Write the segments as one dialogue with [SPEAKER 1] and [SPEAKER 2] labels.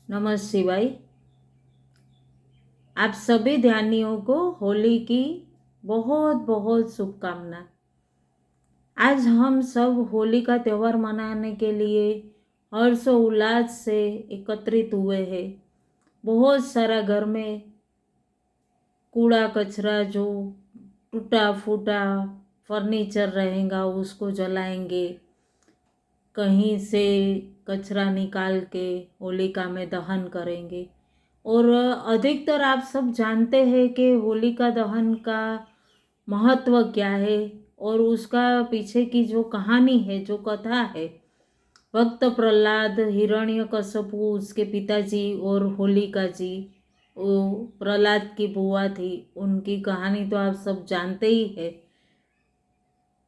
[SPEAKER 1] नमः शिवाय। आप सभी ध्यानियों को होली की बहुत बहुत शुभकामना। आज हम सब होली का त्यौहार मनाने के लिए हर्षोल्लास से एकत्रित हुए हैं। बहुत सारा घर में कूड़ा कचरा जो टूटा फूटा फर्नीचर रहेगा उसको जलाएंगे, कहीं से कचरा निकाल के होलिका में दहन करेंगे। और अधिकतर आप सब जानते हैं कि होलिका दहन का महत्व क्या है और उसका पीछे की जो कहानी है, जो कथा है। भक्त प्रहलाद, हिरण्यकश्यपु उसके पिताजी और होलिका जी, वो प्रहलाद की बुआ थी, उनकी कहानी तो आप सब जानते ही है।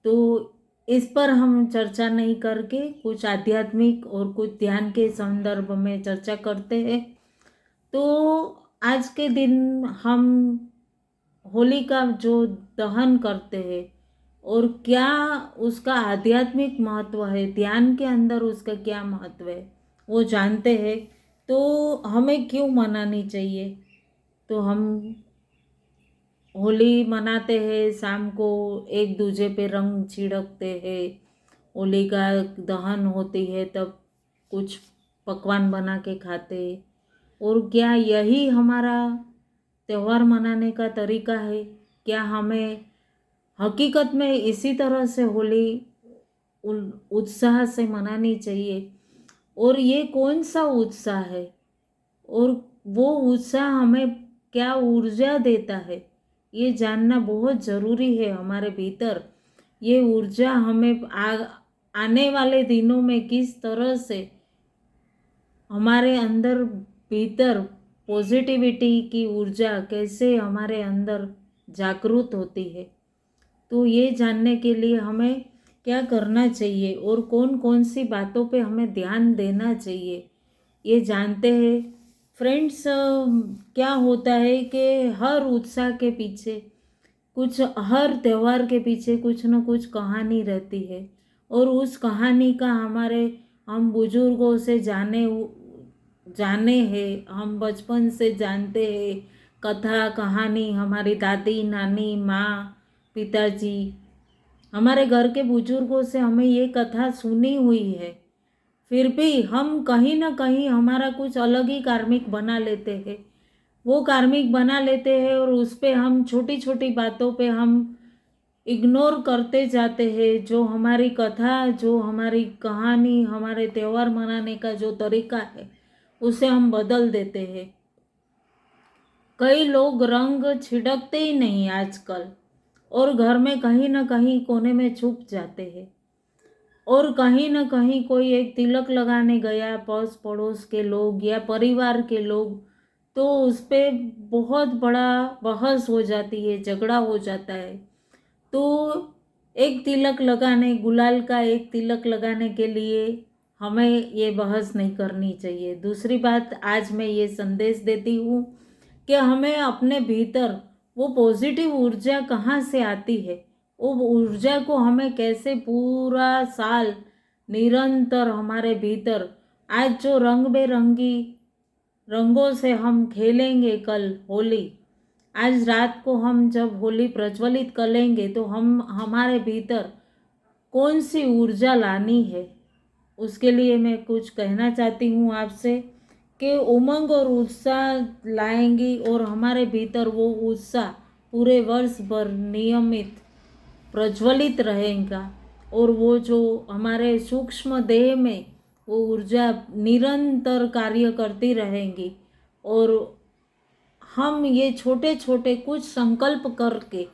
[SPEAKER 1] तो इस पर हम चर्चा नहीं करके कुछ आध्यात्मिक और कुछ ध्यान के संदर्भ में चर्चा करते हैं। तो आज के दिन हम होली का जो दहन करते हैं और क्या उसका आध्यात्मिक महत्व है, ध्यान के अंदर उसका क्या महत्व है, वो जानते हैं। तो हमें क्यों मनानी चाहिए? तो हम होली मनाते हैं, शाम को एक दूजे पे रंग छिड़कते हैं, होली का दहन होती है तब कुछ पकवान बना के खाते। और क्या यही हमारा त्यौहार मनाने का तरीका है? क्या हमें हकीकत में इसी तरह से होली उत्साह से मनानी चाहिए? और ये कौन सा उत्साह है और वो उत्साह हमें क्या ऊर्जा देता है, ये जानना बहुत ज़रूरी है हमारे भीतर। ये ऊर्जा हमें आने वाले दिनों में किस तरह से हमारे अंदर भीतर पॉजिटिविटी की ऊर्जा कैसे हमारे अंदर जागृत होती है। तो ये जानने के लिए हमें क्या करना चाहिए और कौन कौन सी बातों पे हमें ध्यान देना चाहिए, ये जानते हैं। फ्रेंड्स, क्या होता है कि हर उत्साह के पीछे कुछ, हर त्यौहार के पीछे कुछ न कुछ कहानी रहती है। और उस कहानी का हम बुजुर्गों से जाने हैं, हम बचपन से जानते हैं। कथा कहानी हमारी दादी नानी माँ पिताजी, हमारे घर के बुजुर्गों से हमें ये कथा सुनी हुई है। फिर भी हम कहीं ना कहीं हमारा कुछ अलग ही कार्मिक बना लेते हैं। वो कार्मिक बना लेते हैं और उस पे हम छोटी छोटी बातों पे हम इग्नोर करते जाते हैं। जो हमारी कथा, जो हमारी कहानी, हमारे त्यौहार मनाने का जो तरीका है उसे हम बदल देते हैं। कई लोग रंग छिड़कते ही नहीं आजकल, और घर में कहीं ना कहीं कोने में छुप जाते हैं। और कहीं ना कहीं कोई एक तिलक लगाने गया, पड़ोस पड़ोस के लोग या परिवार के लोग, तो उस पर बहुत बड़ा बहस हो जाती है, झगड़ा हो जाता है। तो एक तिलक लगाने, गुलाल का एक तिलक लगाने के लिए हमें ये बहस नहीं करनी चाहिए। दूसरी बात, आज मैं ये संदेश देती हूँ कि हमें अपने भीतर वो पॉजिटिव ऊर्जा कहाँ से आती है, वो ऊर्जा को हमें कैसे पूरा साल निरंतर हमारे भीतर, आज जो रंग बेरंगी रंगों से हम खेलेंगे, कल होली, आज रात को हम जब होली प्रज्वलित करेंगे तो हम हमारे भीतर कौन सी ऊर्जा लानी है, उसके लिए मैं कुछ कहना चाहती हूँ आपसे कि उमंग और उत्साह लाएंगी और हमारे भीतर वो उत्साह पूरे वर्ष भर नियमित प्रज्वलित रहेगा। और वो जो हमारे सूक्ष्म देह में वो ऊर्जा निरंतर कार्य करती रहेंगी। और हम ये छोटे छोटे कुछ संकल्प करके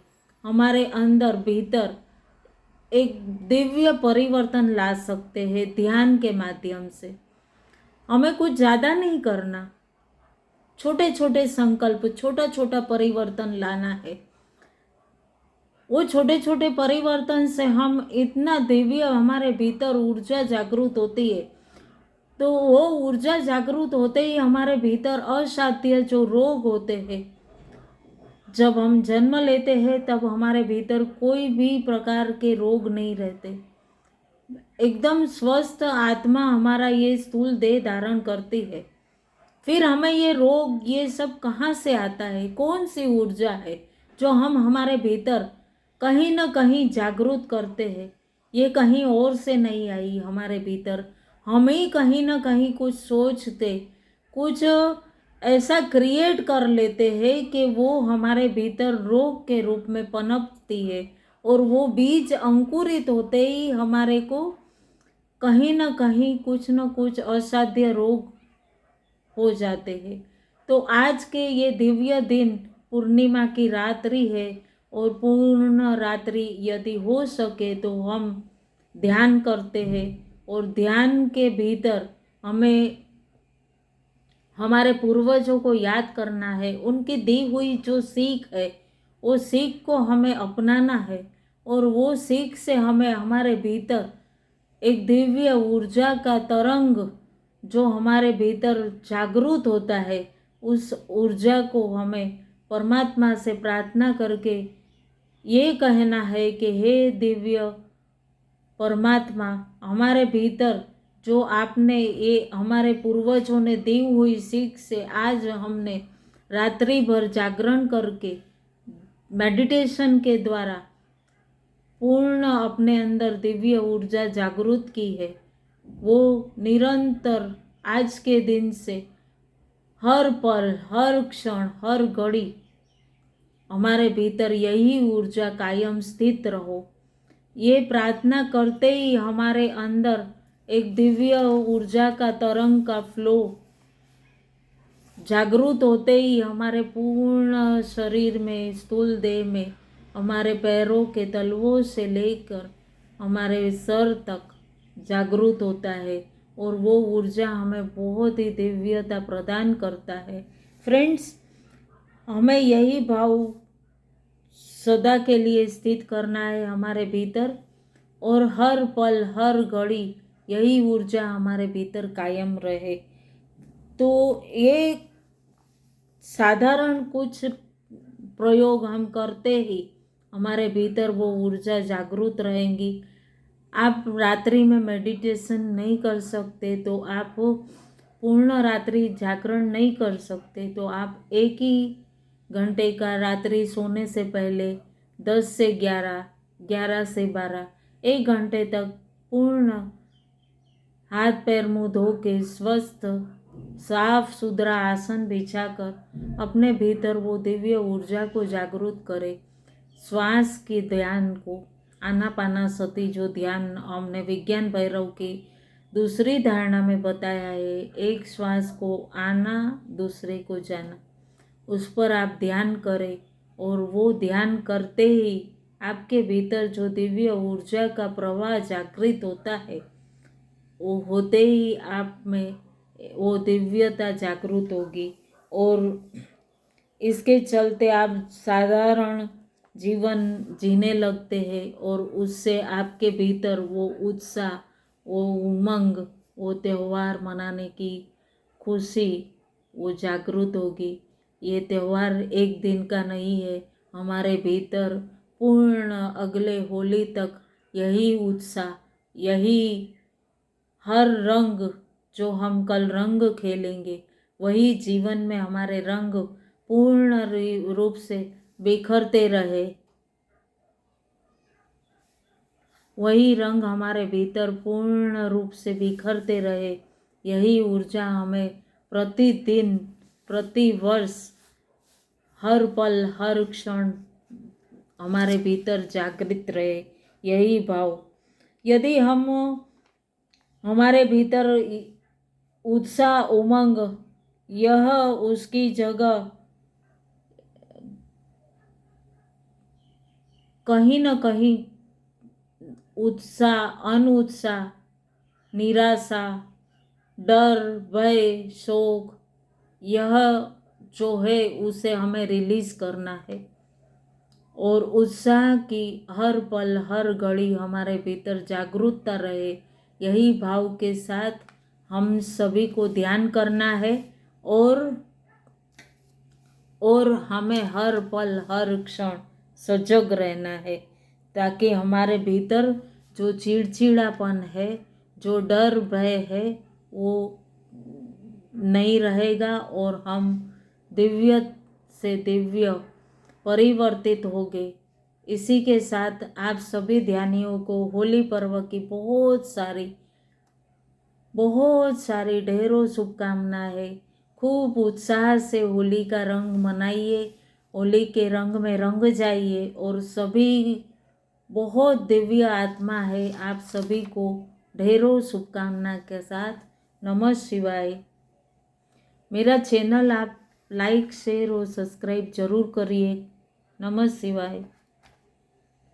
[SPEAKER 1] हमारे अंदर भीतर एक दिव्य परिवर्तन ला सकते हैं ध्यान के माध्यम से। हमें कुछ ज़्यादा नहीं करना, छोटे छोटे संकल्प, छोटा छोटा परिवर्तन लाना है। वो छोटे छोटे परिवर्तन से हम इतना दिव्य, हमारे भीतर ऊर्जा जागृत होती है। तो वो ऊर्जा जागृत होते ही हमारे भीतर असाध्य जो रोग होते हैं, जब हम जन्म लेते हैं तब हमारे भीतर कोई भी प्रकार के रोग नहीं रहते। एकदम स्वस्थ आत्मा हमारा ये स्थूल देह धारण करती है। फिर हमें ये रोग ये सब कहाँ से आता है? कौन सी ऊर्जा है जो हम हमारे भीतर कहीं ना कहीं जागरूक करते हैं? ये कहीं और से नहीं आई हमारे भीतर, हम ही कहीं ना कहीं कुछ सोचते, कुछ ऐसा क्रिएट कर लेते हैं कि वो हमारे भीतर रोग के रूप में पनपती है, और वो बीज अंकुरित होते ही हमारे को कहीं ना कहीं कुछ न कुछ असाध्य रोग हो जाते हैं। तो आज के ये दिव्य दिन पूर्णिमा की रात्रि है, और पूर्ण रात्रि यदि हो सके तो हम ध्यान करते हैं, और ध्यान के भीतर हमें हमारे पूर्वजों को याद करना है, उनकी दी हुई जो सीख है वो सीख को हमें अपनाना है, और वो सीख से हमें हमारे भीतर एक दिव्य ऊर्जा का तरंग जो हमारे भीतर जागृत होता है, उस ऊर्जा को हमें परमात्मा से प्रार्थना करके ये कहना है कि हे दिव्य परमात्मा, हमारे भीतर जो आपने ये हमारे पूर्वजों ने दी हुई सीख से आज हमने रात्रि भर जागरण करके मेडिटेशन के द्वारा पूर्ण अपने अंदर दिव्य ऊर्जा जागृत की है, वो निरंतर आज के दिन से हर पल, हर क्षण, हर घड़ी हमारे भीतर यही ऊर्जा कायम स्थित रहो। ये प्रार्थना करते ही हमारे अंदर एक दिव्य ऊर्जा का तरंग का फ्लो जागृत होते ही हमारे पूर्ण शरीर में, स्थूल देह में, हमारे पैरों के तलवों से लेकर हमारे सर तक जागृत होता है, और वो ऊर्जा हमें बहुत ही दिव्यता प्रदान करता है। फ्रेंड्स, हमें यही भाव सदा के लिए स्थित करना है हमारे भीतर, और हर पल, हर घड़ी यही ऊर्जा हमारे भीतर कायम रहे। तो ये साधारण कुछ प्रयोग हम करते ही हमारे भीतर वो ऊर्जा जागृत रहेंगी। आप रात्रि में मेडिटेशन नहीं कर सकते तो आप पूर्ण रात्रि जागरण नहीं कर सकते, तो आप एक ही घंटे का रात्रि सोने से पहले 10 से 11, 11 से 12, एक घंटे तक पूर्ण हाथ पैर मुंह धो के स्वस्थ साफ सुथरा आसन बिछाकर अपने भीतर वो दिव्य ऊर्जा को जागृत करें। श्वास के ध्यान को, आनापानासती जो ध्यान हमने विज्ञान भैरव की दूसरी धारणा में बताया है, एक श्वास को आना दूसरे को जाना, उस पर आप ध्यान करें, और वो ध्यान करते ही आपके भीतर जो दिव्य ऊर्जा का प्रवाह जागृत होता है, वो होते ही आप में वो दिव्यता जागृत होगी, और इसके चलते आप साधारण जीवन जीने लगते हैं, और उससे आपके भीतर वो उत्साह, वो उमंग, वो त्यौहार मनाने की खुशी वो जागृत होगी। ये त्यौहार एक दिन का नहीं है, हमारे भीतर पूर्ण अगले होली तक यही उत्साह, यही हर रंग जो हम कल रंग खेलेंगे, वही जीवन में हमारे रंग पूर्ण रूप से बिखरते रहे, वही रंग हमारे भीतर पूर्ण रूप से बिखरते रहे। यही ऊर्जा हमें प्रतिदिन, प्रतिवर्ष, हर पल, हर क्षण हमारे भीतर जागृत रहे, यही भाव। यदि हम हमारे भीतर उत्साह, उमंग, यह उसकी जगह कहीं न कहीं उत्साह, अनुत्साह, निराशा, डर, भय, शोक, यह जो है उसे हमें रिलीज करना है, और उत्साह की हर पल, हर घड़ी हमारे भीतर जागरूकता रहे, यही भाव के साथ हम सभी को ध्यान करना है, और हमें हर पल, हर क्षण सजग रहना है, ताकि हमारे भीतर जो चिड़चिड़ापन है, जो डर भय है, वो नहीं रहेगा और हम दिव्य से दिव्य परिवर्तित होंगे। इसी के साथ आप सभी ध्यानियों को होली पर्व की बहुत सारी ढेरों शुभकामनाएं। खूब उत्साह से होली का रंग मनाइए, होली के रंग में रंग जाइए और सभी बहुत दिव्य आत्मा है आप सभी को ढेरों शुभकामना के साथ। नमः शिवाय। मेरा चैनल आप लाइक शेयर और सब्सक्राइब जरूर करिए। नमः शिवाय।